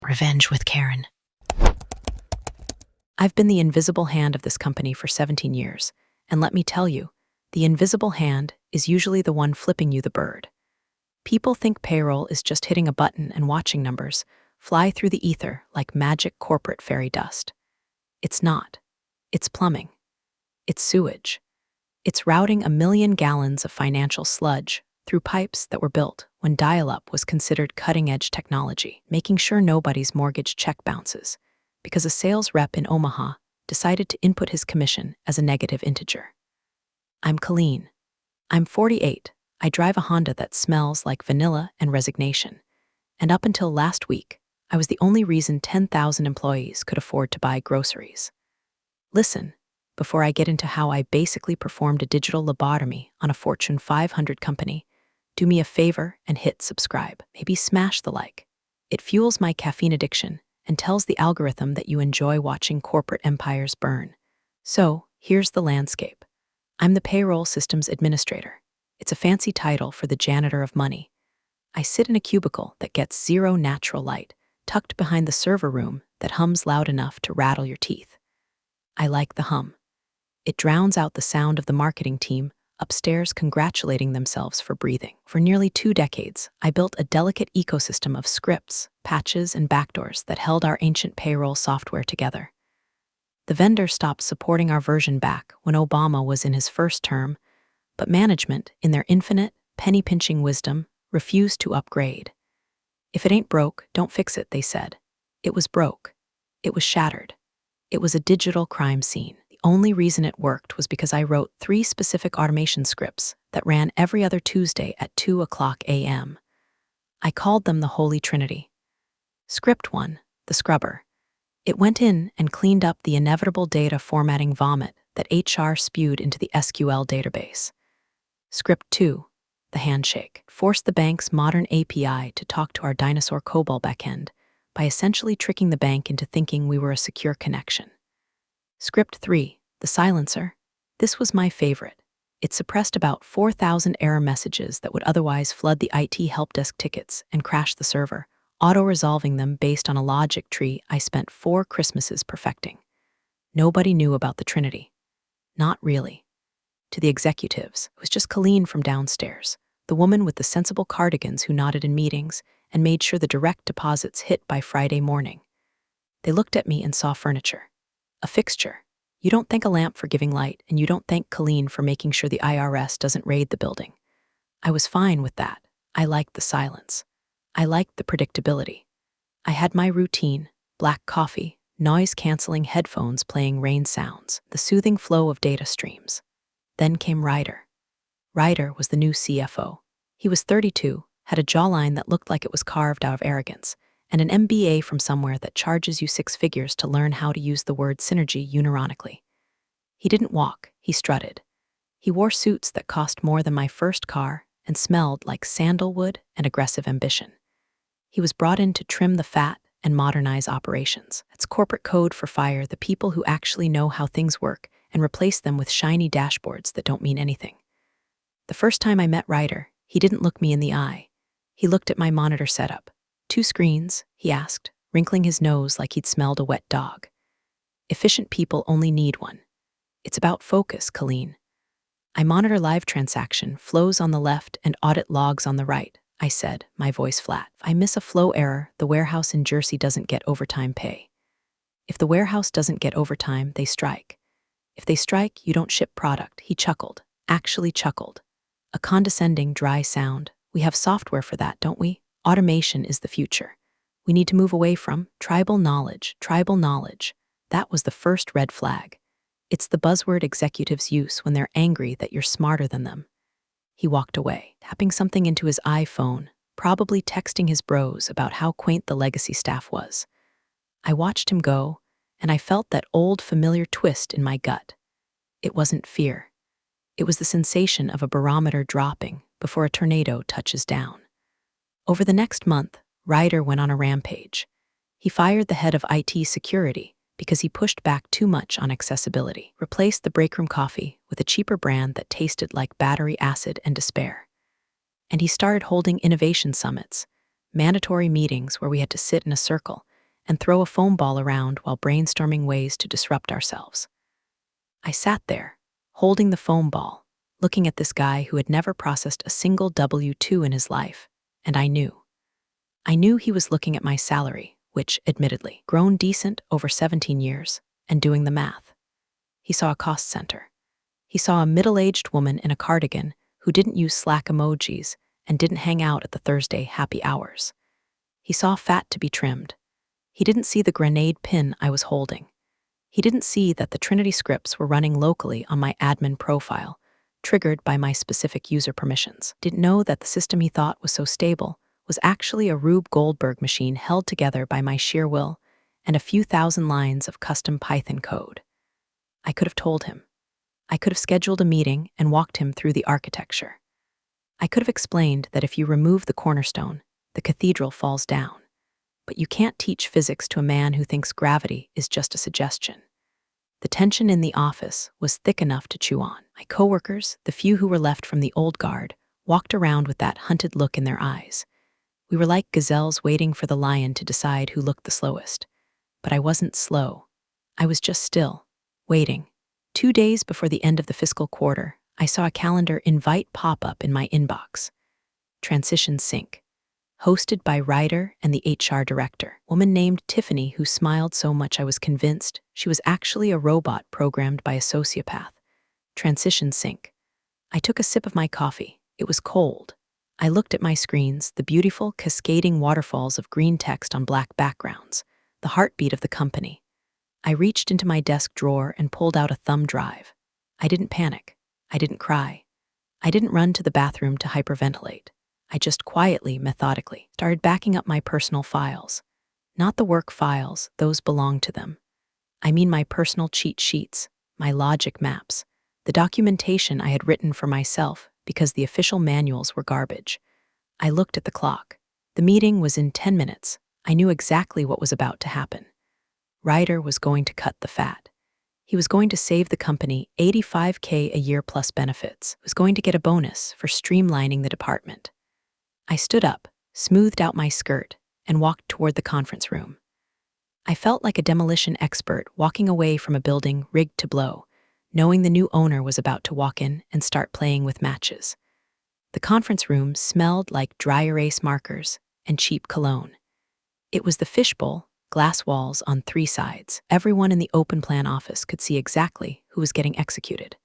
Revenge with Karen. I've been the invisible hand of this company for 17 years, and let me tell you, the invisible hand is usually the one flipping you the bird. People think payroll is just hitting a button and watching numbers fly through the ether like magic corporate fairy dust. It's not. It's plumbing. It's sewage. It's routing 1,000,000 gallons of financial sludge through pipes that were built when dial-up was considered cutting-edge technology, making sure nobody's mortgage check bounces, because a sales rep in Omaha decided to input his commission as a negative integer. I'm Colleen. I'm 48. I drive a Honda that smells like vanilla and resignation. And up until last week, I was the only reason 10,000 employees could afford to buy groceries. Listen, before I get into how I basically performed a digital lobotomy on a Fortune 500 company, do me a favor and hit subscribe. Maybe smash the like. It fuels my caffeine addiction and tells the algorithm that you enjoy watching corporate empires burn. So, here's the landscape. I'm the payroll systems administrator. It's a fancy title for the janitor of money. I sit in a cubicle that gets zero natural light, tucked behind the server room that hums loud enough to rattle your teeth. I like the hum. It drowns out the sound of the marketing team upstairs congratulating themselves for breathing. For nearly 2 decades, I built a delicate ecosystem of scripts, patches, and backdoors that held our ancient payroll software together. The vendor stopped supporting our version back when Obama was in his first term, but management, in their infinite, penny-pinching wisdom, refused to upgrade. If it ain't broke, don't fix it, they said. It was broke. It was shattered. It was a digital crime scene. The only reason it worked was because I wrote 3 specific automation scripts that ran every other Tuesday at 2:00 a.m. I called them the Holy Trinity. Script 1, the scrubber. It went in and cleaned up the inevitable data formatting vomit that HR spewed into the SQL database. Script 2, the handshake, forced the bank's modern API to talk to our dinosaur COBOL backend by essentially tricking the bank into thinking we were a secure connection. Script 3, the silencer. This was my favorite. It suppressed about 4,000 error messages that would otherwise flood the IT help desk tickets and crash the server, auto-resolving them based on a logic tree I spent 4 Christmases perfecting. Nobody knew about the Trinity. Not really. To the executives, it was just Colleen from downstairs, the woman with the sensible cardigans who nodded in meetings and made sure the direct deposits hit by Friday morning. They looked at me and saw furniture. A fixture. You don't thank a lamp for giving light, and you don't thank Colleen for making sure the IRS doesn't raid the building. I was fine with that. I liked the silence. I liked the predictability. I had my routine: black coffee, noise-canceling headphones playing rain sounds, the soothing flow of data streams. Then came Ryder. Ryder was the new CFO. He was 32, had a jawline that looked like it was carved out of arrogance, and an MBA from somewhere that charges you 6 figures to learn how to use the word synergy unironically. He didn't walk, he strutted. He wore suits that cost more than my first car and smelled like sandalwood and aggressive ambition. He was brought in to trim the fat and modernize operations. It's corporate code for fire the people who actually know how things work and replace them with shiny dashboards that don't mean anything. The first time I met Ryder, he didn't look me in the eye. He looked at my monitor setup. 2 screens, he asked, wrinkling his nose like he'd smelled a wet dog. Efficient people only need one. It's about focus, Colleen. I monitor live transaction, flows on the left and audit logs on the right, I said, my voice flat. If I miss a flow error, the warehouse in Jersey doesn't get overtime pay. If the warehouse doesn't get overtime, they strike. If they strike, you don't ship product, he chuckled, actually chuckled. A condescending, dry sound. We have software for that, don't we? Automation is the future. We need to move away from tribal knowledge. That was the first red flag. It's the buzzword executives use when they're angry that you're smarter than them. He walked away, tapping something into his iPhone, probably texting his bros about how quaint the legacy staff was. I watched him go, and I felt that old familiar twist in my gut. It wasn't fear. It was the sensation of a barometer dropping before a tornado touches down. Over the next month, Ryder went on a rampage. He fired the head of IT security because he pushed back too much on accessibility, replaced the breakroom coffee with a cheaper brand that tasted like battery acid and despair. And he started holding innovation summits, mandatory meetings where we had to sit in a circle and throw a foam ball around while brainstorming ways to disrupt ourselves. I sat there, holding the foam ball, looking at this guy who had never processed a single W-2 in his life, and I knew. I knew he was looking at my salary, which, admittedly, grown decent over 17 years, and doing the math. He saw a cost center. He saw a middle-aged woman in a cardigan who didn't use Slack emojis and didn't hang out at the Thursday happy hours. He saw fat to be trimmed. He didn't see the grenade pin I was holding. He didn't see that the Trinity scripts were running locally on my admin profile, triggered by my specific user permissions. Didn't know that the system he thought was so stable was actually a Rube Goldberg machine held together by my sheer will and a few thousand lines of custom Python code. I could have told him. I could have scheduled a meeting and walked him through the architecture. I could have explained that if you remove the cornerstone, the cathedral falls down. But you can't teach physics to a man who thinks gravity is just a suggestion. The tension in the office was thick enough to chew on. My coworkers, the few who were left from the old guard, walked around with that hunted look in their eyes. We were like gazelles waiting for the lion to decide who looked the slowest. But I wasn't slow. I was just still, waiting. 2 days before the end of the fiscal quarter, I saw a calendar invite pop up in my inbox. Transition Sync. Hosted by Ryder and the HR director, a woman named Tiffany who smiled so much I was convinced she was actually a robot programmed by a sociopath. Transition Sync. I took a sip of my coffee. It was cold. I looked at my screens, the beautiful, cascading waterfalls of green text on black backgrounds, the heartbeat of the company. I reached into my desk drawer and pulled out a thumb drive. I didn't panic. I didn't cry. I didn't run to the bathroom to hyperventilate. I just quietly, methodically, started backing up my personal files. Not the work files, those belong to them. I mean my personal cheat sheets, my logic maps, the documentation I had written for myself because the official manuals were garbage. I looked at the clock. The meeting was in 10 minutes. I knew exactly what was about to happen. Ryder was going to cut the fat. He was going to save the company $85K a year plus benefits. He was going to get a bonus for streamlining the department. I stood up, smoothed out my skirt, and walked toward the conference room. I felt like a demolition expert walking away from a building rigged to blow, knowing the new owner was about to walk in and start playing with matches. The conference room smelled like dry erase markers and cheap cologne. It was the fishbowl, glass walls on 3 sides. Everyone in the open plan office could see exactly who was getting executed.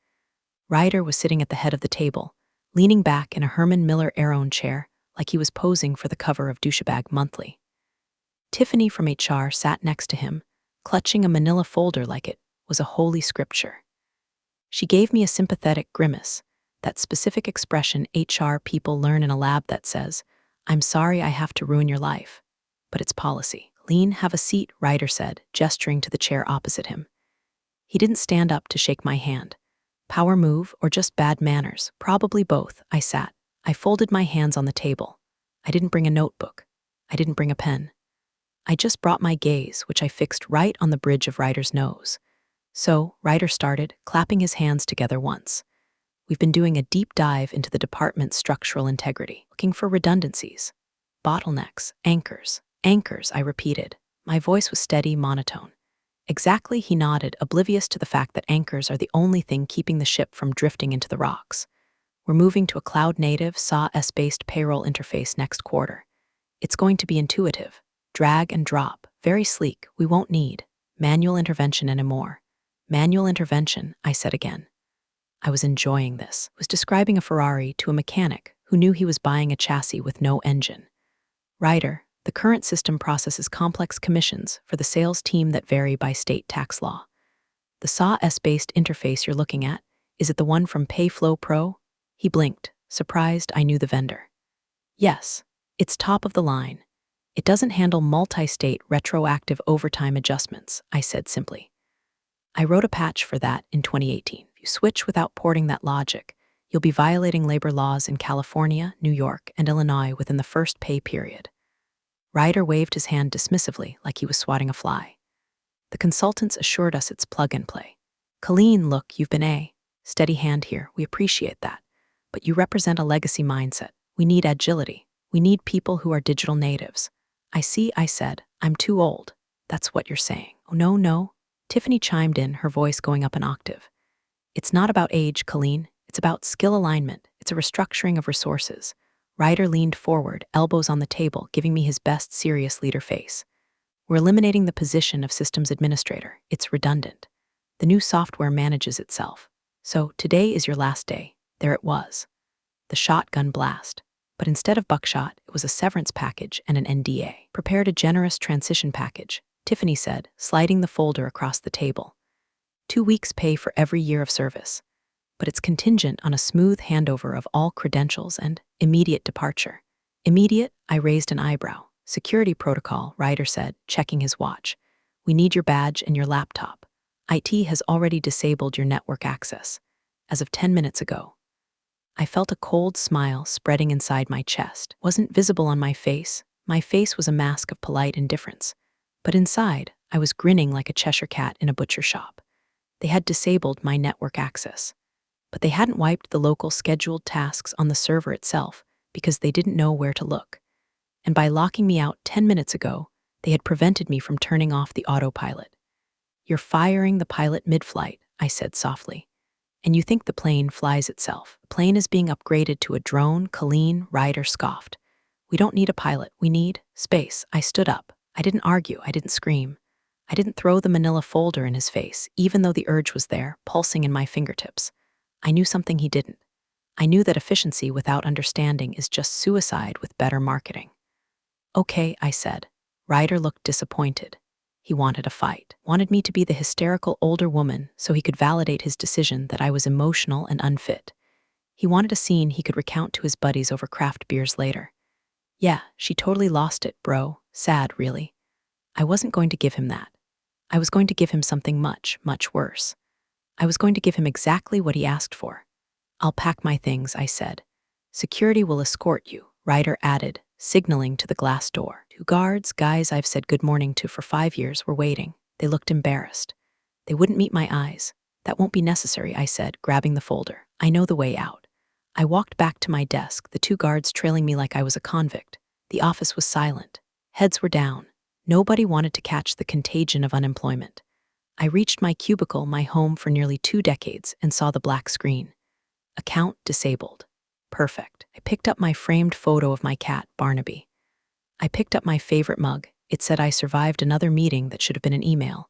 Ryder was sitting at the head of the table, leaning back in a Herman Miller Aeron chair like he was posing for the cover of Douchebag Monthly. Tiffany from HR sat next to him, clutching a manila folder like it was a holy scripture. She gave me a sympathetic grimace, that specific expression HR people learn in a lab that says, "I'm sorry I have to ruin your life, but it's policy." "Lean, have a seat," Ryder said, gesturing to the chair opposite him. He didn't stand up to shake my hand. Power move or just bad manners? Probably both. I sat. I folded my hands on the table. I didn't bring a notebook. I didn't bring a pen. I just brought my gaze, which I fixed right on the bridge of Ryder's nose. So, Ryder started, clapping his hands together once. "We've been doing a deep dive into the department's structural integrity, looking for redundancies, bottlenecks, anchors. Anchors," I repeated. My voice was steady, monotone. "Exactly," he nodded, oblivious to the fact that anchors are the only thing keeping the ship from drifting into the rocks. "We're moving to a cloud-native, SaaS-based payroll interface next quarter. It's going to be intuitive, drag and drop, very sleek. We won't need manual intervention anymore." "Manual intervention," I said again. I was enjoying this. I was describing a Ferrari to a mechanic who knew he was buying a chassis with no engine. "Ryder, the current system processes complex commissions for the sales team that vary by state tax law. The SaaS-based interface you're looking at, is it the one from Payflow Pro?" He blinked, surprised I knew the vendor. "Yes, it's top of the line. It doesn't handle multi-state retroactive overtime adjustments," I said simply. "I wrote a patch for that in 2018. If you switch without porting that logic, you'll be violating labor laws in California, New York, and Illinois within the first pay period." Ryder waved his hand dismissively like he was swatting a fly. "The consultants assured us it's plug and play. Colleen, look, you've been a steady hand here. We appreciate that. But you represent a legacy mindset. We need agility. We need people who are digital natives." "I see," I said. "I'm too old." That's what you're saying. Oh, no, no. Tiffany chimed in, her voice going up an octave. It's not about age, Colleen. It's about skill alignment. It's a restructuring of resources. Ryder leaned forward, elbows on the table, giving me his best serious leader face. We're eliminating the position of systems administrator. It's redundant. The new software manages itself. So today is your last day. There it was. The shotgun blast. But instead of buckshot, it was a severance package and an NDA. Prepared a generous transition package, Tiffany said, sliding the folder across the table. 2 weeks' pay for every year of service. But it's contingent on a smooth handover of all credentials and immediate departure. Immediate? I raised an eyebrow. Security protocol, Ryder said, checking his watch. We need your badge and your laptop. IT has already disabled your network access. As of 10 minutes ago. I felt a cold smile spreading inside my chest. Wasn't visible on my face. My face was a mask of polite indifference. But inside, I was grinning like a Cheshire cat in a butcher shop. They had disabled my network access. But they hadn't wiped the local scheduled tasks on the server itself because they didn't know where to look. And by locking me out 10 minutes ago, they had prevented me from turning off the autopilot. You're firing the pilot mid-flight, I said softly. And you think the plane flies itself. The plane is being upgraded to a drone, Colleen, Ryder scoffed. We don't need a pilot, we need space. I stood up. I didn't argue, I didn't scream. I didn't throw the manila folder in his face, even though the urge was there, pulsing in my fingertips. I knew something he didn't. I knew that efficiency without understanding is just suicide with better marketing. Okay, I said. Ryder looked disappointed. He wanted a fight, wanted me to be the hysterical older woman so he could validate his decision that I was emotional and unfit. He wanted a scene he could recount to his buddies over craft beers later. Yeah, she totally lost it, bro. Sad, really. I wasn't going to give him that. I was going to give him something much, much worse. I was going to give him exactly what he asked for. I'll pack my things, I said. Security will escort you, Ryder added, signaling to the glass door. 2 guards, guys I've said good morning to for 5 years, were waiting. They looked embarrassed. They wouldn't meet my eyes. That won't be necessary, I said, grabbing the folder. I know the way out. I walked back to my desk, the 2 guards trailing me like I was a convict. The office was silent. Heads were down. Nobody wanted to catch the contagion of unemployment. I reached my cubicle, my home for nearly 2 decades, and saw the black screen. Account disabled. Perfect. I picked up my framed photo of my cat, Barnaby. I picked up my favorite mug. It said I survived another meeting that should have been an email.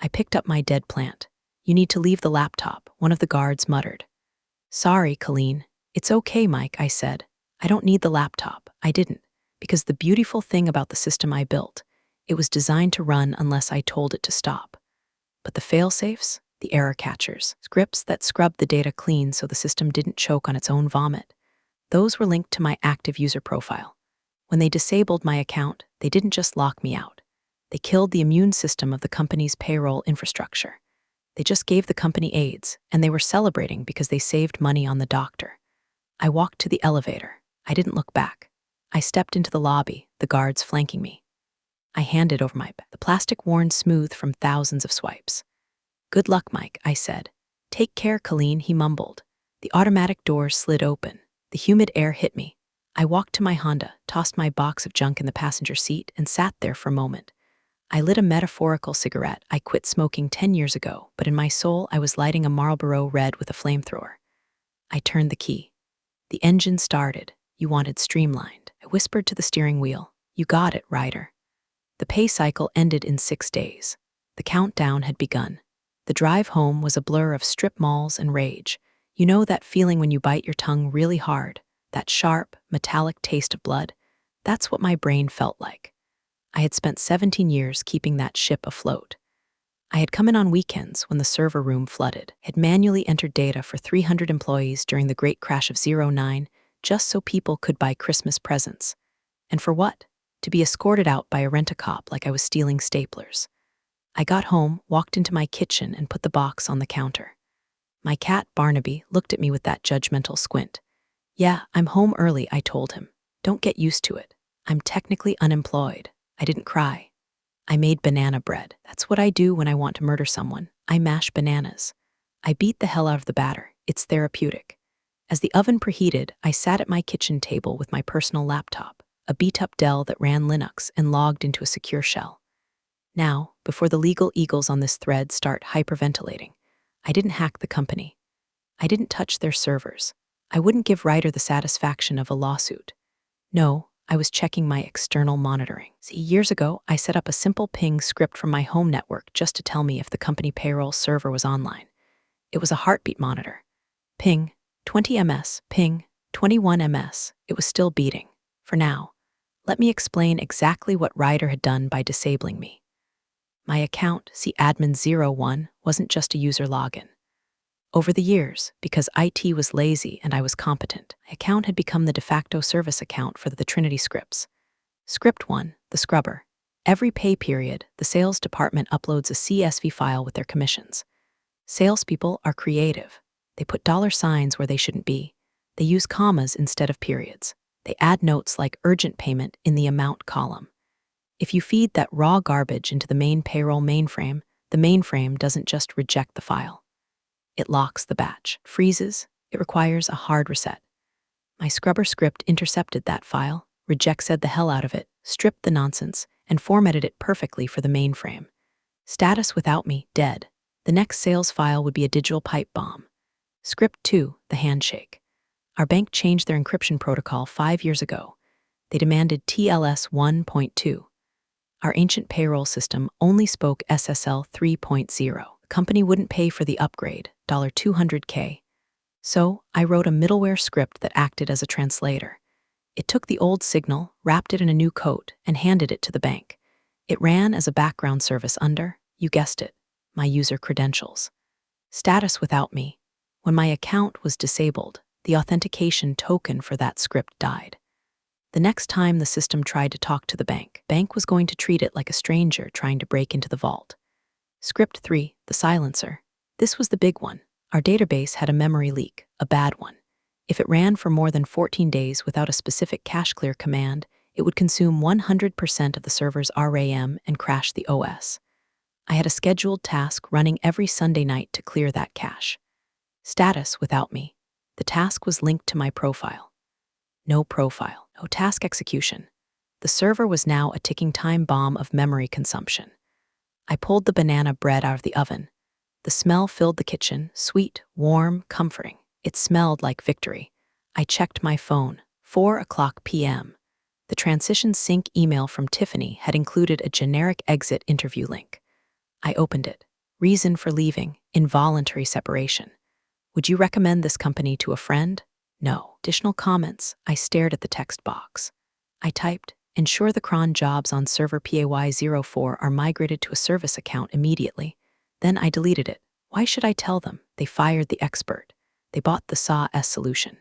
I picked up my dead plant. You need to leave the laptop, one of the guards muttered. Sorry, Colleen. It's okay, Mike, I said. I don't need the laptop. I didn't, because the beautiful thing about the system I built, it was designed to run unless I told it to stop. But the fail-safes, the error catchers, scripts that scrubbed the data clean so the system didn't choke on its own vomit, those were linked to my active user profile. When they disabled my account, they didn't just lock me out. They killed the immune system of the company's payroll infrastructure. They just gave the company AIDS, and they were celebrating because they saved money on the doctor. I walked to the elevator. I didn't look back. I stepped into the lobby, the guards flanking me. I handed over my bag, the plastic worn smooth from thousands of swipes. Good luck, Mike, I said. Take care, Colleen, he mumbled. The automatic doors slid open. The humid air hit me. I walked to my Honda, tossed my box of junk in the passenger seat, and sat there for a moment. I lit a metaphorical cigarette I quit smoking 10 years ago, but in my soul I was lighting a Marlboro Red with a flamethrower. I turned the key. The engine started. You wanted streamlined. I whispered to the steering wheel. You got it, Ryder. The pay cycle ended in 6 days. The countdown had begun. The drive home was a blur of strip malls and rage. You know that feeling when you bite your tongue really hard, that sharp, metallic taste of blood? That's what my brain felt like. I had spent 17 years keeping that ship afloat. I had come in on weekends when the server room flooded, had manually entered data for 300 employees during the great crash of '09, just so people could buy Christmas presents. And for what? To be escorted out by a rent-a-cop like I was stealing staplers. I got home, walked into my kitchen, and put the box on the counter. My cat, Barnaby, looked at me with that judgmental squint. Yeah, I'm home early, I told him. Don't get used to it. I'm technically unemployed. I didn't cry. I made banana bread. That's what I do when I want to murder someone. I mash bananas. I beat the hell out of the batter. It's therapeutic. As the oven preheated, I sat at my kitchen table with my personal laptop, a beat-up Dell that ran Linux and logged into a secure shell. Now, before the legal eagles on this thread start hyperventilating, I didn't hack the company. I didn't touch their servers. I wouldn't give Ryder the satisfaction of a lawsuit. No, I was checking my external monitoring. See, years ago, I set up a simple ping script from my home network just to tell me if the company payroll server was online. It was a heartbeat monitor. Ping, 20 ms, ping, 21 ms. It was still beating. For now, let me explain exactly what Ryder had done by disabling me. My account, see admin01, wasn't just a user login. Over the years, because IT was lazy and I was competent, my account had become the de facto service account for the Trinity scripts. Script 1, the scrubber. Every pay period, the sales department uploads a CSV file with their commissions. Salespeople are creative. They put $signs where they shouldn't be. They use commas instead of periods. They add notes like urgent payment in the amount column. If you feed that raw garbage into the main payroll mainframe, the mainframe doesn't just reject the file. It locks the batch, freezes, it requires a hard reset. My scrubber script intercepted that file, rejected the hell out of it, stripped the nonsense, and formatted it perfectly for the mainframe. Status without me, dead. The next sales file would be a digital pipe bomb. Script 2, the handshake. Our bank changed their encryption protocol 5 years ago. They demanded TLS 1.2. Our ancient payroll system only spoke SSL 3.0. The company wouldn't pay for the upgrade, $200K. So I wrote a middleware script that acted as a translator. It took the old signal, wrapped it in a new coat, and handed it to the bank. It ran as a background service under, you guessed it, my user credentials. Status without me. When my account was disabled, the authentication token for that script died. The next time the system tried to talk to the bank was going to treat it like a stranger trying to break into the vault. Script 3, the silencer. This was the big one. Our database had a memory leak, a bad one. If it ran for more than 14 days without a specific cache clear command, it would consume 100% of the server's RAM and crash the OS. I had a scheduled task running every Sunday night to clear that cache. Status without me. The task was linked to my profile. No profile, no task execution. The server was now a ticking time bomb of memory consumption. I pulled the banana bread out of the oven. The smell filled the kitchen, sweet, warm, comforting. It smelled like victory. I checked my phone, 4:00 p.m. The transition sync email from Tiffany had included a generic exit interview link. I opened it. Reason for leaving, involuntary separation. Would you recommend this company to a friend? No. Additional comments. I stared at the text box. I typed, ensure the cron jobs on server PAY04 are migrated to a service account immediately. Then I deleted it. Why should I tell them? They fired the expert. They bought the SAW solution.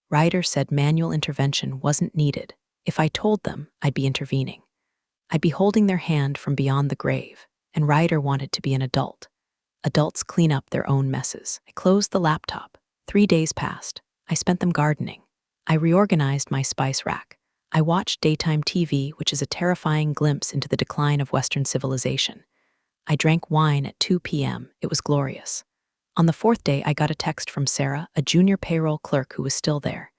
Ryder said manual intervention wasn't needed. If I told them, I'd be intervening. I'd be holding their hand from beyond the grave, and Ryder wanted to be an adult. Adults clean up their own messes. I closed the laptop. 3 days passed. I spent them gardening. I reorganized my spice rack. I watched daytime TV, which is a terrifying glimpse into the decline of Western civilization. I drank wine at 2 p.m. It was glorious. On the 4th day, I got a text from Sarah, a junior payroll clerk who was still there.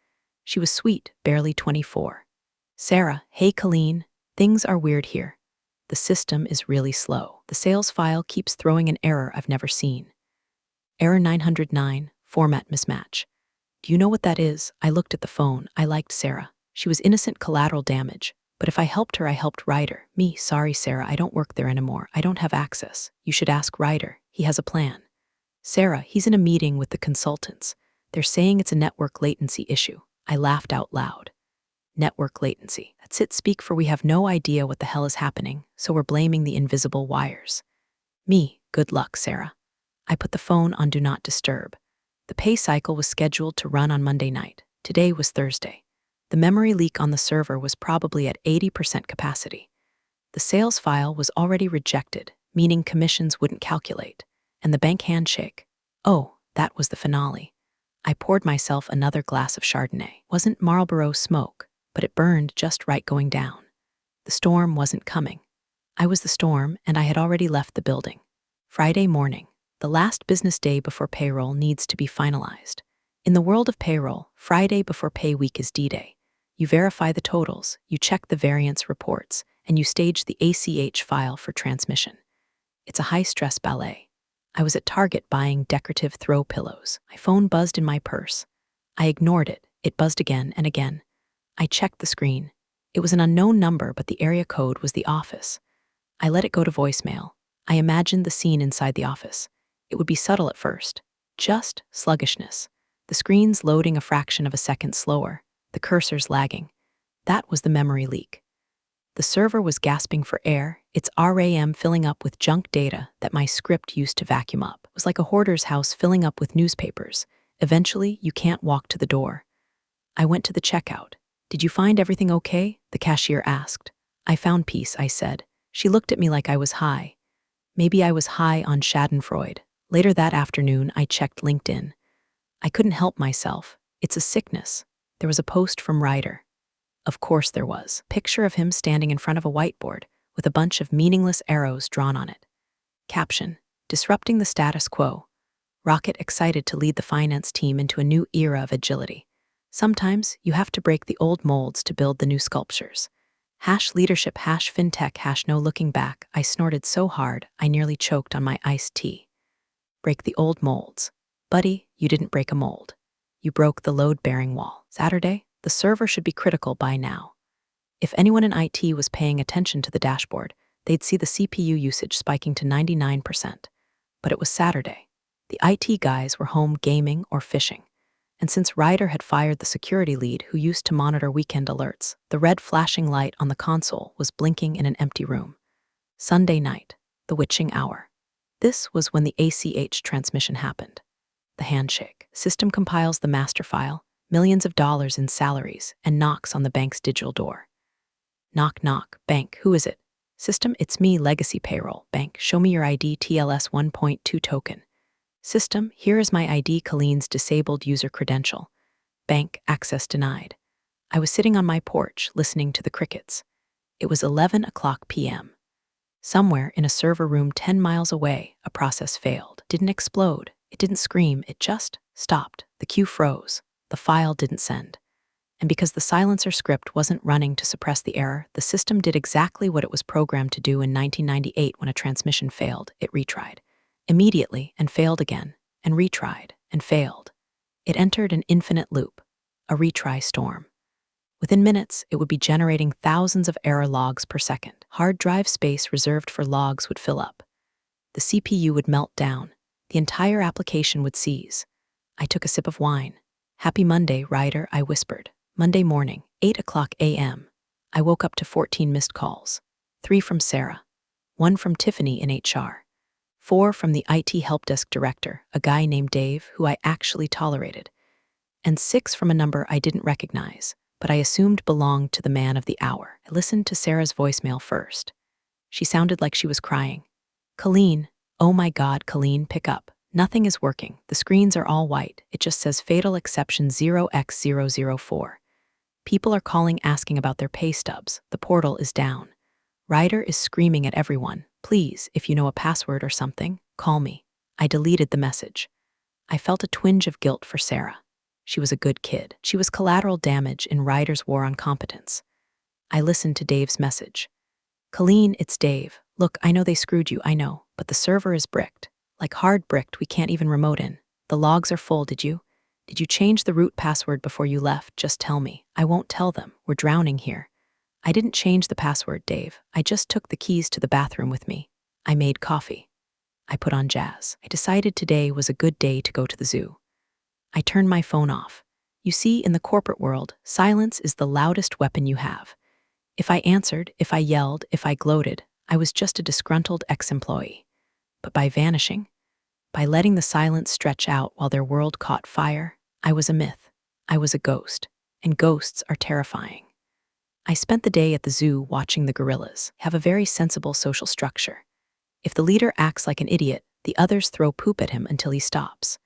She was sweet, barely 24. Sarah, hey Colleen, things are weird here. The system is really slow. The sales file keeps throwing an error I've never seen. Error 909, format mismatch. Do you know what that is? I looked at the phone. I liked Sarah. She was innocent collateral damage. But if I helped her, I helped Ryder. Me, sorry Sarah, I don't work there anymore. I don't have access. You should ask Ryder. He has a plan. Sarah, he's in a meeting with the consultants. They're saying it's a network latency issue. I laughed out loud. Network latency. That's it, speak for we have no idea what the hell is happening, so we're blaming the invisible wires. Me, good luck, Sarah. I put the phone on Do Not Disturb. The pay cycle was scheduled to run on Monday night. Today was Thursday. The memory leak on the server was probably at 80% capacity. The sales file was already rejected, meaning commissions wouldn't calculate. And the bank handshake. Oh, that was the finale. I poured myself another glass of Chardonnay. Wasn't Marlboro smoke, but it burned just right going down. The storm wasn't coming. I was the storm, and I had already left the building. Friday morning. The last business day before payroll needs to be finalized. In the world of payroll, Friday before pay week is D-Day. You verify the totals, you check the variance reports, and you stage the ACH file for transmission. It's a high-stress ballet. I was at Target buying decorative throw pillows. My phone buzzed in my purse. I ignored it. It buzzed again and again. I checked the screen. It was an unknown number, but the area code was the office. I let it go to voicemail. I imagined the scene inside the office. It would be subtle at first. Just sluggishness. The screen's loading a fraction of a second slower. The cursor's lagging. That was the memory leak. The server was gasping for air, its RAM filling up with junk data that my script used to vacuum up. It was like a hoarder's house filling up with newspapers. Eventually, you can't walk to the door. I went to the checkout. "Did you find everything okay?" the cashier asked. "I found peace," I said. She looked at me like I was high. Maybe I was high on Schadenfreude. Later that afternoon, I checked LinkedIn. I couldn't help myself. It's a sickness. There was a post from Ryder. Of course there was. Picture of him standing in front of a whiteboard with a bunch of meaningless arrows drawn on it. Caption: disrupting the status quo. Rocket excited to lead the finance team into a new era of agility. Sometimes you have to break the old molds to build the new sculptures. #leadership #fintech #no looking back. I snorted so hard I nearly choked on my iced tea. Break the old molds. Buddy, you didn't break a mold. You broke the load-bearing wall. Saturday, the server should be critical by now. If anyone in IT was paying attention to the dashboard, they'd see the CPU usage spiking to 99%. But it was Saturday. The IT guys were home gaming or fishing. And since Ryder had fired the security lead who used to monitor weekend alerts, the red flashing light on the console was blinking in an empty room. Sunday night, the witching hour. This was when the ACH transmission happened. The handshake. System compiles the master file, millions of dollars in salaries, and knocks on the bank's digital door. Knock, knock. Bank, who is it? System, it's me, Legacy Payroll. Bank, show me your ID TLS 1.2 token. System, here is my ID Colleen's disabled user credential. Bank, access denied. I was sitting on my porch listening to the crickets. It was 11 p.m. Somewhere in a server room 10 miles away, a process failed. Didn't explode. It didn't scream. It just stopped. The queue froze. The file didn't send. And because the silencer script wasn't running to suppress the error, the system did exactly what it was programmed to do in 1998 when a transmission failed. It retried. Immediately, and failed again, and retried, and failed. It entered an infinite loop, a retry storm. Within minutes, it would be generating thousands of error logs per second. Hard drive space reserved for logs would fill up. The CPU would melt down. The entire application would seize. I took a sip of wine. "Happy Monday, Ryder," I whispered. Monday morning, 8 a.m. I woke up to 14 missed calls. 3 from Sarah. 1 from Tiffany in HR. 4 from the IT help desk director, a guy named Dave who I actually tolerated. And 6 from a number I didn't recognize, but I assumed belonged to the man of the hour. I listened to Sarah's voicemail first. She sounded like she was crying. "Colleen, oh my God, Colleen, pick up. Nothing is working. The screens are all white. It just says fatal exception 0x004. People are calling asking about their pay stubs. The portal is down. Ryder is screaming at everyone. Please, if you know a password or something, call me." I deleted the message. I felt a twinge of guilt for Sarah. She was a good kid. She was collateral damage in Ryder's war on competence. I listened to Dave's message. "Colleen, it's Dave. Look, I know they screwed you, I know, but the server is bricked. Like hard bricked, we can't even remote in. The logs are full, did you change the root password before you left? Just tell me. I won't tell them. We're drowning here." "I didn't change the password, Dave. I just took the keys to the bathroom with me. I made coffee. I put on jazz. I decided today was a good day to go to the zoo." I turned my phone off. You see, in the corporate world, silence is the loudest weapon you have. If I answered, if I yelled, if I gloated, I was just a disgruntled ex-employee. But by vanishing, by letting the silence stretch out while their world caught fire, I was a myth. I was a ghost. And ghosts are terrifying. I spent the day at the zoo watching the gorillas have a very sensible social structure. If the leader acts like an idiot, the others throw poop at him until he stops.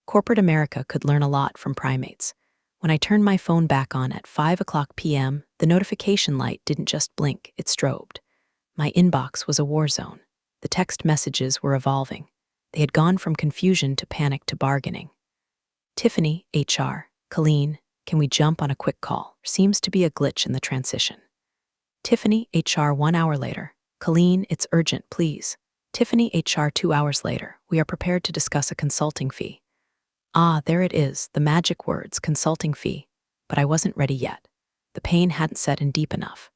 Corporate America could learn a lot from primates. When I turned my phone back on at 5 p.m., the notification light didn't just blink, it strobed. My inbox was a war zone. The text messages were evolving. They had gone from confusion to panic to bargaining. "Tiffany, HR, Colleen, can we jump on a quick call? Seems to be a glitch in the transition." Tiffany, HR 1 hour later. Colleen, it's urgent, please. Tiffany, HR 2 hours later. We are prepared to discuss a consulting fee. Ah, there it is, the magic words, consulting fee. But I wasn't ready yet. The pain hadn't set in deep enough.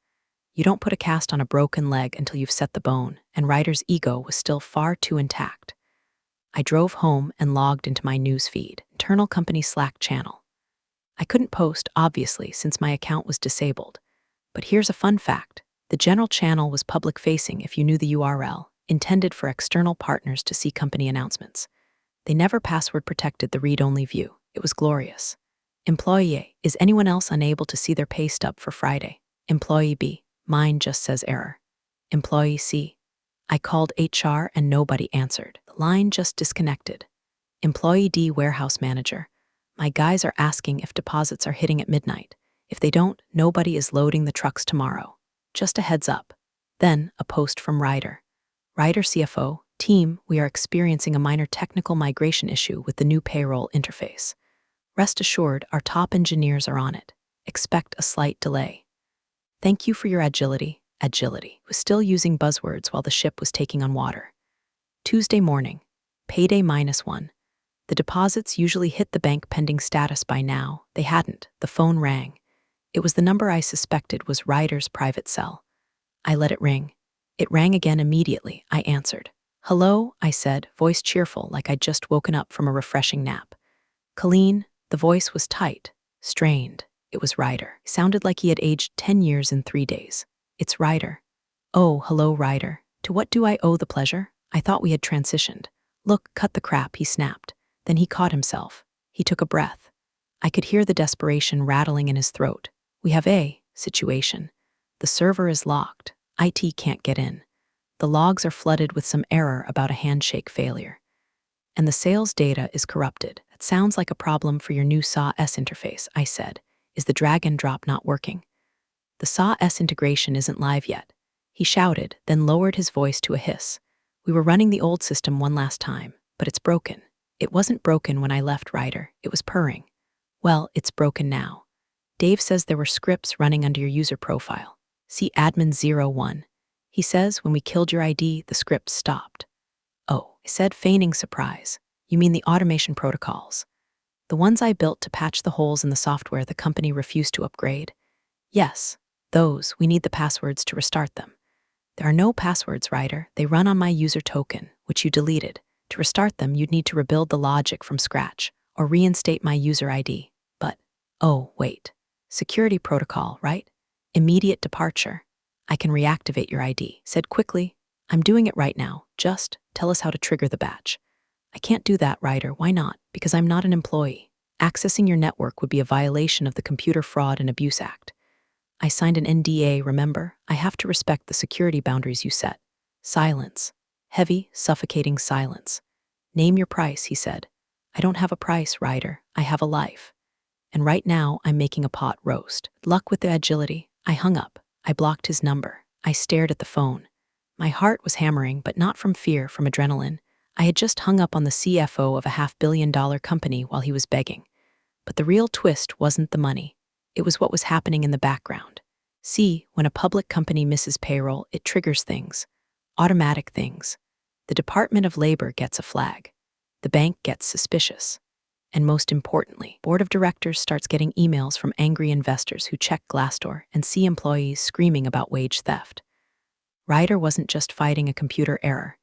You don't put a cast on a broken leg until you've set the bone, and Ryder's ego was still far too intact. I drove home and logged into my news feed, internal company Slack channel. I couldn't post, obviously, since my account was disabled. But here's a fun fact. The general channel was public-facing if you knew the URL, intended for external partners to see company announcements. They never password-protected the read-only view. It was glorious. Employee A, is anyone else unable to see their pay stub for Friday? Employee B, mine just says error. Employee C, I called HR and nobody answered. The line just disconnected. Employee D, warehouse manager, my guys are asking if deposits are hitting at midnight. If they don't, nobody is loading the trucks tomorrow. Just a heads up. Then, a post from Ryder. Ryder CFO, team, we are experiencing a minor technical migration issue with the new payroll interface. Rest assured, our top engineers are on it. Expect a slight delay. Thank you for your agility. Agility was still using buzzwords while the ship was taking on water. Tuesday morning, payday -1. The deposits usually hit the bank pending status by now. They hadn't. The phone rang. It was the number I suspected was Ryder's private cell. I let it ring. It rang again immediately. I answered. Hello, I said, voice cheerful like I'd just woken up from a refreshing nap. Colleen, the voice was tight, strained. It was Ryder. It sounded like he had aged 10 years in 3 days. It's Ryder. Oh, hello, Ryder. To what do I owe the pleasure? I thought we had transitioned. Look, cut the crap, he snapped. Then he caught himself. He took a breath. I could hear the desperation rattling in his throat. We have a situation. The server is locked. IT can't get in. The logs are flooded with some error about a handshake failure. And the sales data is corrupted. That sounds like a problem for your new SAW-S interface, I said. Is the drag and drop not working? The SAW-S integration isn't live yet. He shouted, then lowered his voice to a hiss. We were running the old system one last time, but it's broken. It wasn't broken when I left Ryder. It was purring. Well, it's broken now. Dave says there were scripts running under your user profile. See admin 01. He says when we killed your ID, the scripts stopped. Oh, I said, feigning surprise. You mean the automation protocols? The ones I built to patch the holes in the software the company refused to upgrade? Yes, those. We need the passwords to restart them. There are no passwords, Ryder. They run on my user token, which you deleted. To restart them, you'd need to rebuild the logic from scratch, or reinstate my user ID. But, oh, wait. Security protocol, right? Immediate departure. I can reactivate your ID. Said quickly, I'm doing it right now. Just tell us how to trigger the batch. I can't do that, Ryder. Why not? Because I'm not an employee. Accessing your network would be a violation of the Computer Fraud and Abuse Act. I signed an NDA, remember? I have to respect the security boundaries you set. Silence. Heavy, suffocating silence. Name your price, he said. I don't have a price, Ryder. I have a life. And right now, I'm making a pot roast. Luck with the agility. I hung up. I blocked his number. I stared at the phone. My heart was hammering, but not from fear, from adrenaline. I had just hung up on the CFO of a $500 million company while he was begging. But the real twist wasn't the money. It was what was happening in the background. See, when a public company misses payroll, it triggers things. Automatic things. The Department of Labor gets a flag. The bank gets suspicious. And most importantly, board of directors starts getting emails from angry investors who check Glassdoor and see employees screaming about wage theft. Ryder wasn't just fighting a computer error.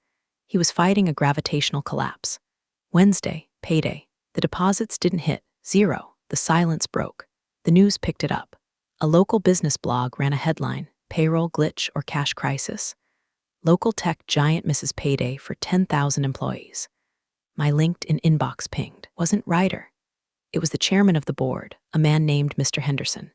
He was fighting a gravitational collapse. Wednesday, payday. The deposits didn't hit. 0. The silence broke. The news picked it up. A local business blog ran a headline, Payroll Glitch or Cash Crisis. Local tech giant misses payday for 10,000 employees. My LinkedIn inbox pinged. Wasn't Ryder. It was the chairman of the board, a man named Mr. Henderson.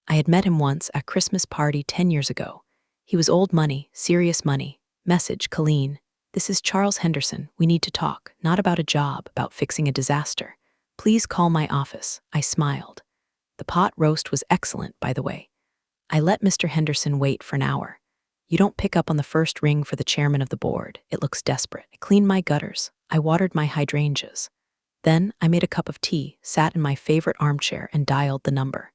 I had met him once at a Christmas party 10 years ago. He was old money, serious money. Message, Colleen. This is Charles Henderson. We need to talk, not about a job, about fixing a disaster. Please call my office. I smiled. The pot roast was excellent, by the way. I let Mr. Henderson wait for an hour. You don't pick up on the first ring for the chairman of the board. It looks desperate. I cleaned my gutters. I watered my hydrangeas. Then I made a cup of tea, sat in my favorite armchair, and dialed the number.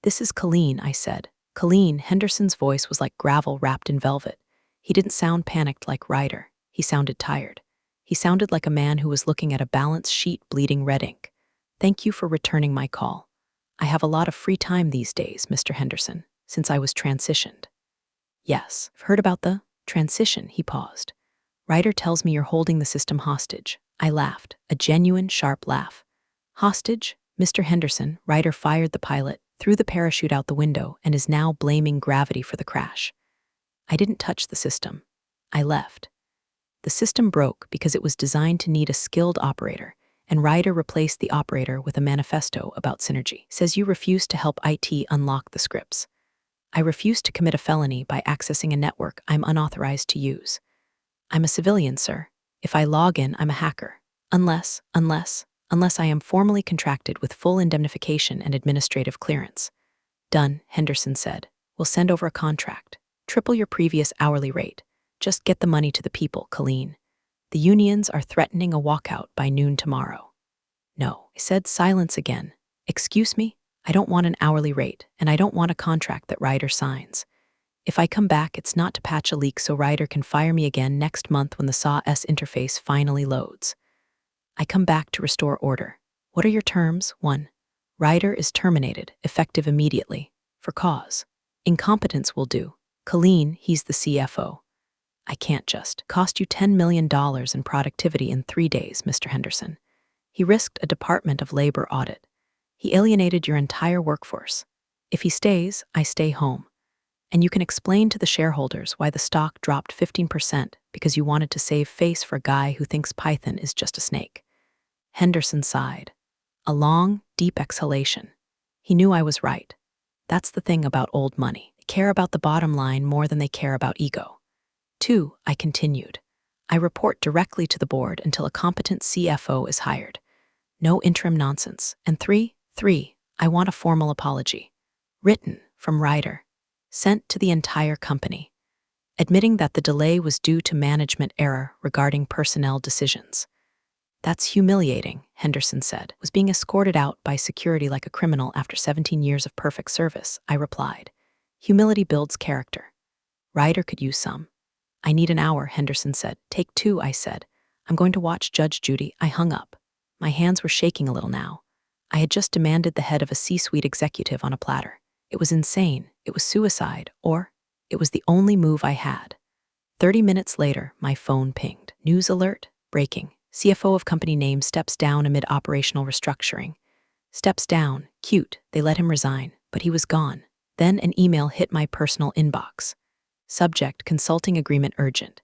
This is Colleen, I said. Colleen, Henderson's voice was like gravel wrapped in velvet. He didn't sound panicked like Ryder. He sounded tired. He sounded like a man who was looking at a balance sheet bleeding red ink. Thank you for returning my call. I have a lot of free time these days, Mr. Henderson, since I was transitioned. Yes, I've heard about the transition, he paused. Ryder tells me you're holding the system hostage. I laughed, a genuine, sharp laugh. Hostage? Mr. Henderson, Ryder fired the pilot, threw the parachute out the window, and is now blaming gravity for the crash. I didn't touch the system. I left. The system broke because it was designed to need a skilled operator, and Ryder replaced the operator with a manifesto about synergy. Says you refuse to help IT unlock the scripts. I refuse to commit a felony by accessing a network I'm unauthorized to use. I'm a civilian, sir. If I log in, I'm a hacker. Unless I am formally contracted with full indemnification and administrative clearance. Done, Henderson said. We'll send over a contract. Triple your previous hourly rate. Just get the money to the people, Colleen. The unions are threatening a walkout by noon tomorrow. No, I said, silence again. Excuse me? I don't want an hourly rate, and I don't want a contract that Ryder signs. If I come back, it's not to patch a leak so Ryder can fire me again next month when the SAW-S interface finally loads. I come back to restore order. What are your terms? 1. Ryder is terminated, effective immediately. For cause. Incompetence will do. Colleen, he's the CFO. I can't just cost you $10 million in productivity in 3 days, Mr. Henderson. He risked a Department of Labor audit. He alienated your entire workforce. If he stays, I stay home. And you can explain to the shareholders why the stock dropped 15% because you wanted to save face for a guy who thinks Python is just a snake. Henderson sighed. A long, deep exhalation. He knew I was right. That's the thing about old money. They care about the bottom line more than they care about ego. 2, I continued. I report directly to the board until a competent CFO is hired. No interim nonsense. And 3, I want a formal apology. Written from Ryder. Sent to the entire company. Admitting that the delay was due to management error regarding personnel decisions. That's humiliating, Henderson said. Was being escorted out by security like a criminal after 17 years of perfect service, I replied. Humility builds character. Ryder could use some. I need an hour, Henderson said. Take 2, I said. I'm going to watch Judge Judy. I hung up. My hands were shaking a little now. I had just demanded the head of a C-suite executive on a platter. It was insane. It was suicide. Or it was the only move I had. 30 minutes later, my phone pinged. News alert. Breaking. CFO of company name steps down amid operational restructuring. Steps down. Cute. They let him resign. But he was gone. Then an email hit my personal inbox. Subject, consulting agreement urgent.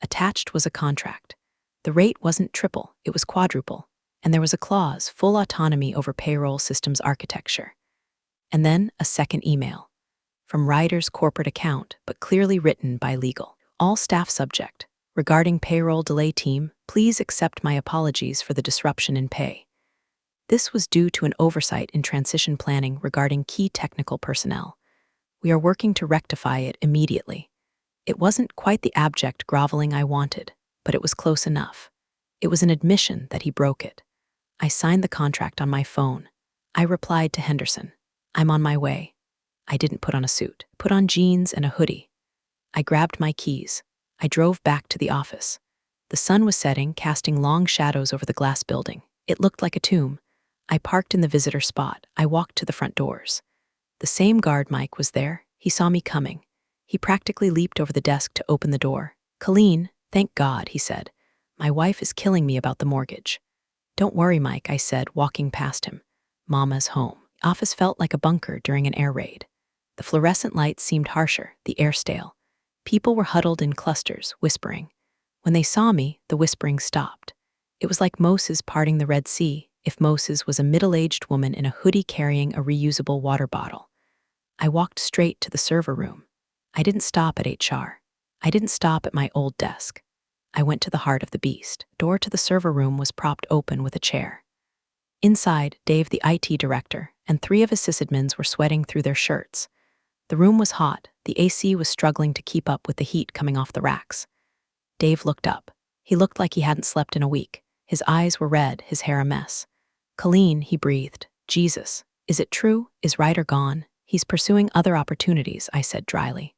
Attached was a contract. The rate wasn't triple, it was quadruple. And there was a clause, full autonomy over payroll systems architecture. And then a second email. From Ryder's corporate account, but clearly written by legal. All staff subject. Regarding payroll delay team, please accept my apologies for the disruption in pay. This was due to an oversight in transition planning regarding key technical personnel. We are working to rectify it immediately. It wasn't quite the abject groveling I wanted, but it was close enough. It was an admission that he broke it. I signed the contract on my phone. I replied to Henderson. I'm on my way. I didn't put on a suit. Put on jeans and a hoodie. I grabbed my keys. I drove back to the office. The sun was setting, casting long shadows over the glass building. It looked like a tomb. I parked in the visitor spot. I walked to the front doors. The same guard, Mike, was there. He saw me coming. He practically leaped over the desk to open the door. Colleen, thank God, he said. My wife is killing me about the mortgage. Don't worry, Mike, I said, walking past him. Mama's home. The office felt like a bunker during an air raid. The fluorescent lights seemed harsher, the air stale. People were huddled in clusters, whispering. When they saw me, the whispering stopped. It was like Moses parting the Red Sea, if Moses was a middle-aged woman in a hoodie carrying a reusable water bottle. I walked straight to the server room. I didn't stop at HR. I didn't stop at my old desk. I went to the heart of the beast. Door to the server room was propped open with a chair. Inside, Dave, the IT director, and 3 of his sysadmins were sweating through their shirts. The room was hot. The AC was struggling to keep up with the heat coming off the racks. Dave looked up. He looked like he hadn't slept in a week. His eyes were red, his hair a mess. Colleen, he breathed. Jesus, is it true? Is Ryder gone? He's pursuing other opportunities, I said dryly.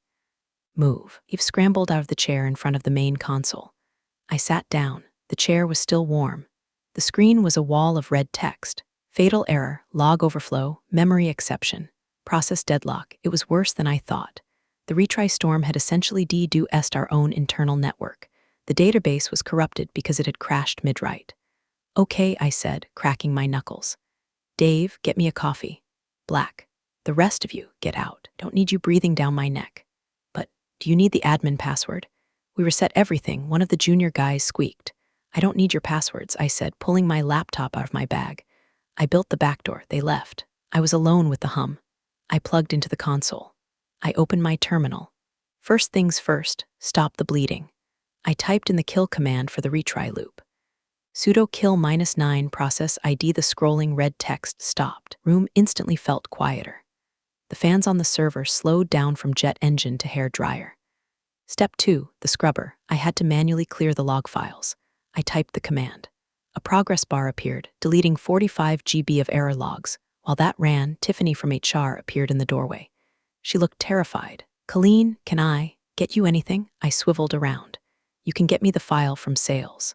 Move. Eve scrambled out of the chair in front of the main console. I sat down. The chair was still warm. The screen was a wall of red text. Fatal error, log overflow, memory exception, process deadlock. It was worse than I thought. The retry storm had essentially DDoSed our own internal network. The database was corrupted because it had crashed mid-write. Okay, I said, cracking my knuckles. Dave, get me a coffee. Black. The rest of you, get out. Don't need you breathing down my neck. But, do you need the admin password? We reset everything, one of the junior guys squeaked. I don't need your passwords, I said, pulling my laptop out of my bag. I built the backdoor, they left. I was alone with the hum. I plugged into the console. I opened my terminal. First things first, stop the bleeding. I typed in the kill command for the retry loop. Sudo kill -9 process ID. The scrolling red text stopped. Room instantly felt quieter. The fans on the server slowed down from jet engine to hair dryer. Step 2, the scrubber. I had to manually clear the log files. I typed the command. A progress bar appeared, deleting 45 GB of error logs. While that ran, Tiffany from HR appeared in the doorway. She looked terrified. Colleen, can I get you anything? I swiveled around. You can get me the file from sales.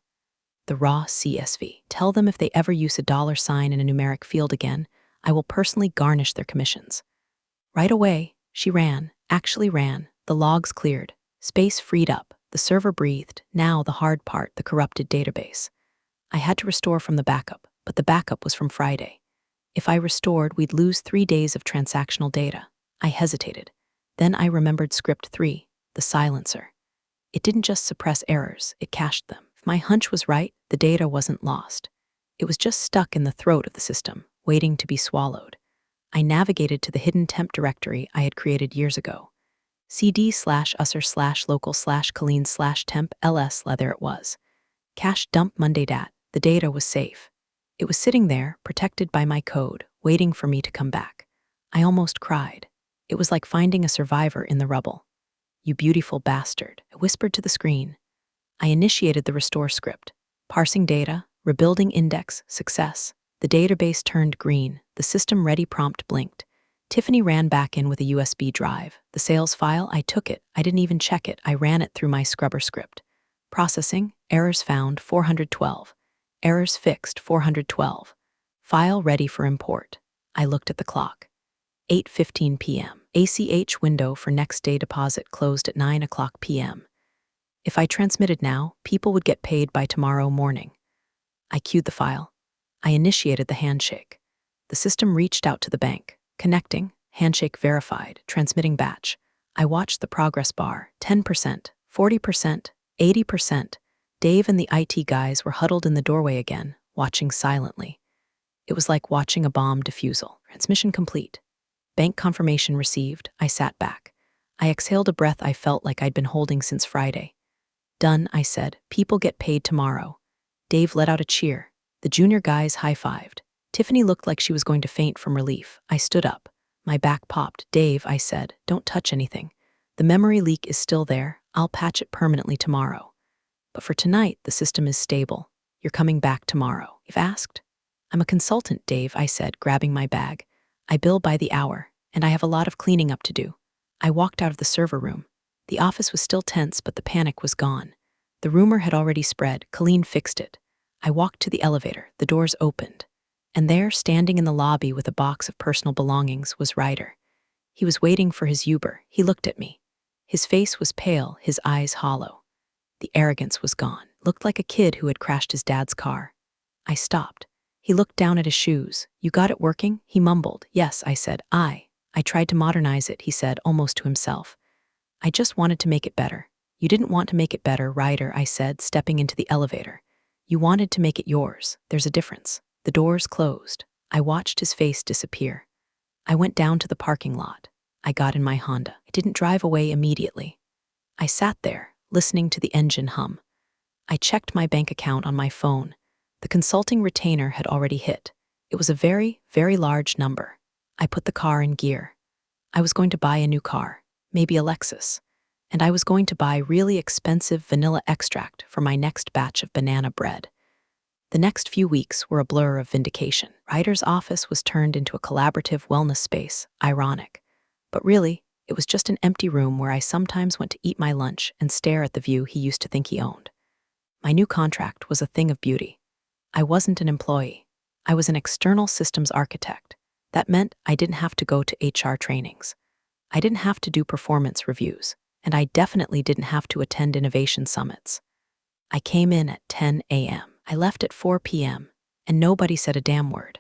The raw CSV. Tell them if they ever use a $sign in a numeric field again, I will personally garnish their commissions. Right away, she ran, actually ran. The logs cleared. Space freed up. The server breathed. Now the hard part, the corrupted database. I had to restore from the backup, but the backup was from Friday. If I restored, we'd lose 3 days of transactional data. I hesitated. Then I remembered script 3, the silencer. It didn't just suppress errors, it cached them. If my hunch was right, the data wasn't lost. It was just stuck in the throat of the system, waiting to be swallowed. I navigated to the hidden temp directory I had created years ago. cd/usr/local/colleen/temp ls. There it was. Cache dump Monday dat. The data was safe. It was sitting there, protected by my code, waiting for me to come back. I almost cried. It was like finding a survivor in the rubble. You beautiful bastard, I whispered to the screen. I initiated the restore script. Parsing data, rebuilding index, success. The database turned green. The system ready prompt blinked. Tiffany ran back in with a USB drive. The sales file, I took it. I didn't even check it. I ran it through my scrubber script. Processing, errors found 412. Errors fixed 412. File ready for import. I looked at the clock. 8:15 p.m. ACH window for next day deposit closed at 9 o'clock p.m. If I transmitted now, people would get paid by tomorrow morning. I queued the file. I initiated the handshake. The system reached out to the bank. Connecting, handshake verified, transmitting batch. I watched the progress bar, 10%, 40%, 80%. Dave and the IT guys were huddled in the doorway again, watching silently. It was like watching a bomb defusal. Transmission complete. Bank confirmation received. I sat back. I exhaled a breath I felt like I'd been holding since Friday. Done, I said. People get paid tomorrow. Dave let out a cheer. The junior guys high-fived. Tiffany looked like she was going to faint from relief. I stood up. My back popped. Dave, I said, don't touch anything. The memory leak is still there. I'll patch it permanently tomorrow. But for tonight, the system is stable. You're coming back tomorrow. You've asked? I'm a consultant, Dave, I said, grabbing my bag. I bill by the hour, and I have a lot of cleaning up to do. I walked out of the server room. The office was still tense, but the panic was gone. The rumor had already spread. Colleen fixed it. I walked to the elevator. The doors opened. And there, standing in the lobby with a box of personal belongings, was Ryder. He was waiting for his Uber. He looked at me. His face was pale, his eyes hollow. The arrogance was gone. Looked like a kid who had crashed his dad's car. I stopped. He looked down at his shoes. You got it working? He mumbled. Yes, I said. I tried to modernize it, he said, almost to himself. I just wanted to make it better. You didn't want to make it better, Ryder, I said, stepping into the elevator. You wanted to make it yours. There's a difference. The doors closed. I watched his face disappear. I went down to the parking lot. I got in my Honda. I didn't drive away immediately. I sat there, listening to the engine hum. I checked my bank account on my phone. The consulting retainer had already hit. It was a very, very large number. I put the car in gear. I was going to buy a new car, maybe a Lexus. And I was going to buy really expensive vanilla extract for my next batch of banana bread. The next few weeks were a blur of vindication. Ryder's office was turned into a collaborative wellness space. Ironic. But really, it was just an empty room where I sometimes went to eat my lunch and stare at the view he used to think he owned. My new contract was a thing of beauty. I wasn't an employee. I was an external systems architect. That meant I didn't have to go to HR trainings. I didn't have to do performance reviews, and I definitely didn't have to attend innovation summits. I came in at 10 a.m. I left at 4 p.m., and nobody said a damn word.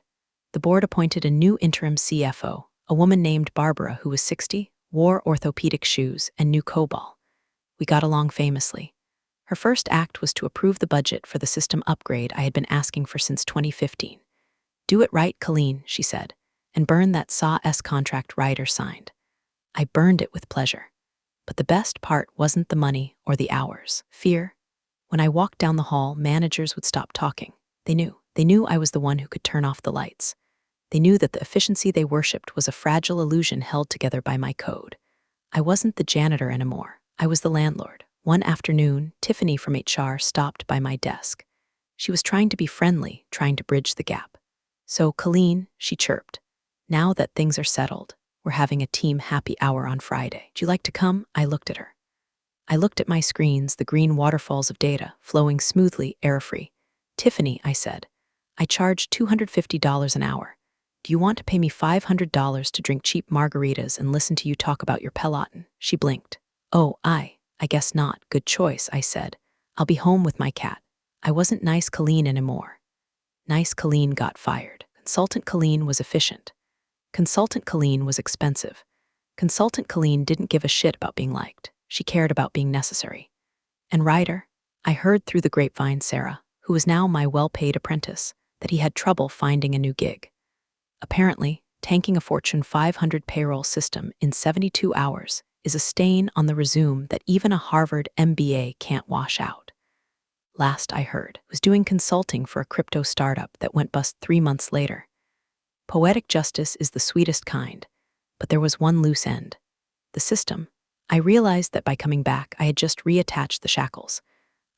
The board appointed a new interim CFO, a woman named Barbara who was 60, wore orthopedic shoes, and knew COBOL. We got along famously. Her first act was to approve the budget for the system upgrade I had been asking for since 2015. "Do it right, Colleen," she said, "and burn that SAW contract Ryder signed." I burned it with pleasure. But the best part wasn't the money or the hours. Fear. When I walked down the hall, managers would stop talking. They knew. They knew I was the one who could turn off the lights. They knew that the efficiency they worshipped was a fragile illusion held together by my code. I wasn't the janitor anymore. I was the landlord. One afternoon, Tiffany from HR stopped by my desk. She was trying to be friendly, trying to bridge the gap. "So, Colleen," she chirped, "now that things are settled, we're having a team happy hour on Friday. Do you like to come?" I looked at her. I looked at my screens, the green waterfalls of data, flowing smoothly, error-free. "Tiffany," I said, "I charge $250 an hour. Do you want to pay me $500 to drink cheap margaritas and listen to you talk about your Peloton?" She blinked. "Oh, I guess not. Good choice," I said. "I'll be home with my cat." I wasn't nice Colleen anymore. Nice Colleen got fired. Consultant Colleen was efficient. Consultant Colleen was expensive. Consultant Colleen didn't give a shit about being liked. She cared about being necessary. And Ryder, I heard through the grapevine Sarah, who was now my well-paid apprentice, that he had trouble finding a new gig. Apparently, tanking a Fortune 500 payroll system in 72 hours is a stain on the resume that even a Harvard MBA can't wash out. Last I heard, was doing consulting for a crypto startup that went bust 3 months later. Poetic justice is the sweetest kind, but there was one loose end. The system. I realized that by coming back, I had just reattached the shackles.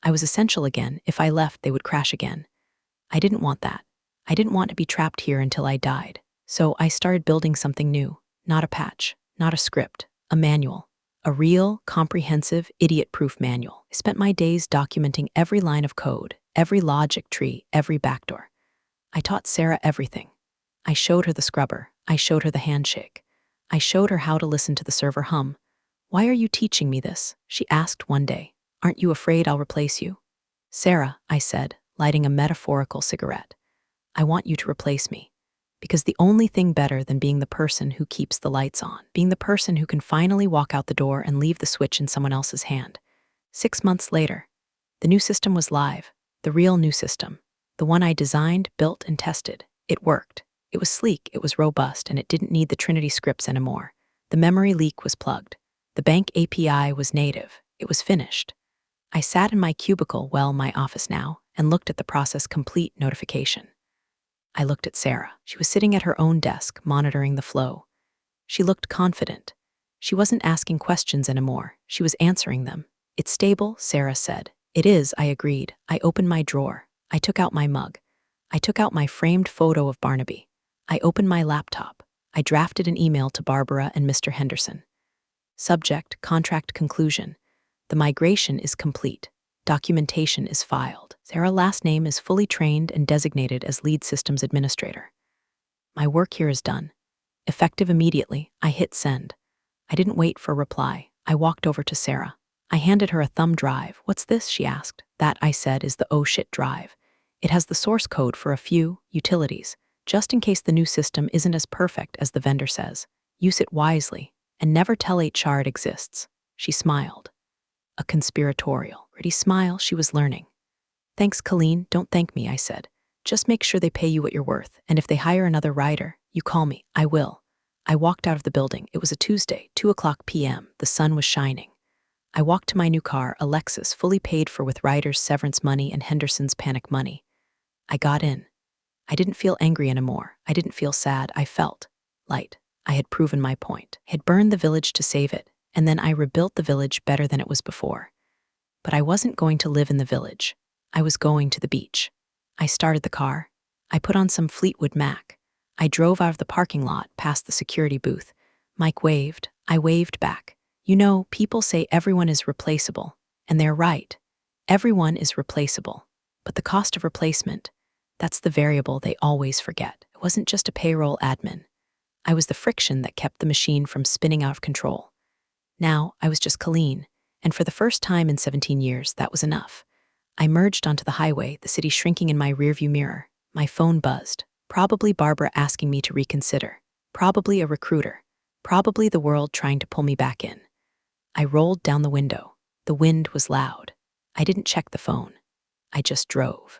I was essential again. If I left, they would crash again. I didn't want that. I didn't want to be trapped here until I died. So I started building something new. Not a patch, not a script, a manual. A real, comprehensive, idiot-proof manual. I spent my days documenting every line of code, every logic tree, every backdoor. I taught Sarah everything. I showed her the scrubber. I showed her the handshake. I showed her how to listen to the server hum. "Why are you teaching me this?" she asked one day. "Aren't you afraid I'll replace you?" "Sarah," I said, lighting a metaphorical cigarette, "I want you to replace me. Because the only thing better than being the person who keeps the lights on, being the person who can finally walk out the door and leave the switch in someone else's hand." 6 months later, the new system was live, the real new system, the one I designed, built, and tested. It worked. It was sleek, it was robust, and it didn't need the Trinity scripts anymore. The memory leak was plugged. The bank API was native. It was finished. I sat in my cubicle, my office now, and looked at the process complete notification. I looked at Sarah. She was sitting at her own desk, monitoring the flow. She looked confident. She wasn't asking questions anymore. She was answering them. "It's stable," Sarah said. "It is," I agreed. I opened my drawer. I took out my mug. I took out my framed photo of Barnaby. I opened my laptop. I drafted an email to Barbara and Mr. Henderson. Subject, contract conclusion. The migration is complete. Documentation is filed. Sarah's last name is fully trained and designated as lead systems administrator. My work here is done. Effective immediately, I hit send. I didn't wait for a reply. I walked over to Sarah. I handed her a thumb drive. "What's this?" she asked. "That," I said, "is the oh shit drive. It has the source code for a few utilities, just in case the new system isn't as perfect as the vendor says. Use it wisely, and never tell HR it exists." She smiled. A conspiratorial, pretty smile she was learning. "Thanks, Colleen. Don't thank me," I said. "Just make sure they pay you what you're worth, and if they hire another rider, you call me. I will." I walked out of the building. It was a Tuesday, 2:00 p.m. The sun was shining. I walked to my new car, a Lexus, fully paid for with Ryder's severance money and Henderson's panic money. I got in. I didn't feel angry anymore. I didn't feel sad. I felt light. I had proven my point. I had burned the village to save it, and then I rebuilt the village better than it was before. But I wasn't going to live in the village. I was going to the beach. I started the car. I put on some Fleetwood Mac. I drove out of the parking lot past the security booth. Mike waved. I waved back. You know, people say everyone is replaceable, and they're right. Everyone is replaceable. But the cost of replacement, that's the variable they always forget. It wasn't just a payroll admin. I was the friction that kept the machine from spinning out of control. Now, I was just Colleen, and for the first time in 17 years, that was enough. I merged onto the highway, the city shrinking in my rearview mirror. My phone buzzed. Probably Barbara asking me to reconsider. Probably a recruiter. Probably the world trying to pull me back in. I rolled down the window. The wind was loud. I didn't check the phone. I just drove.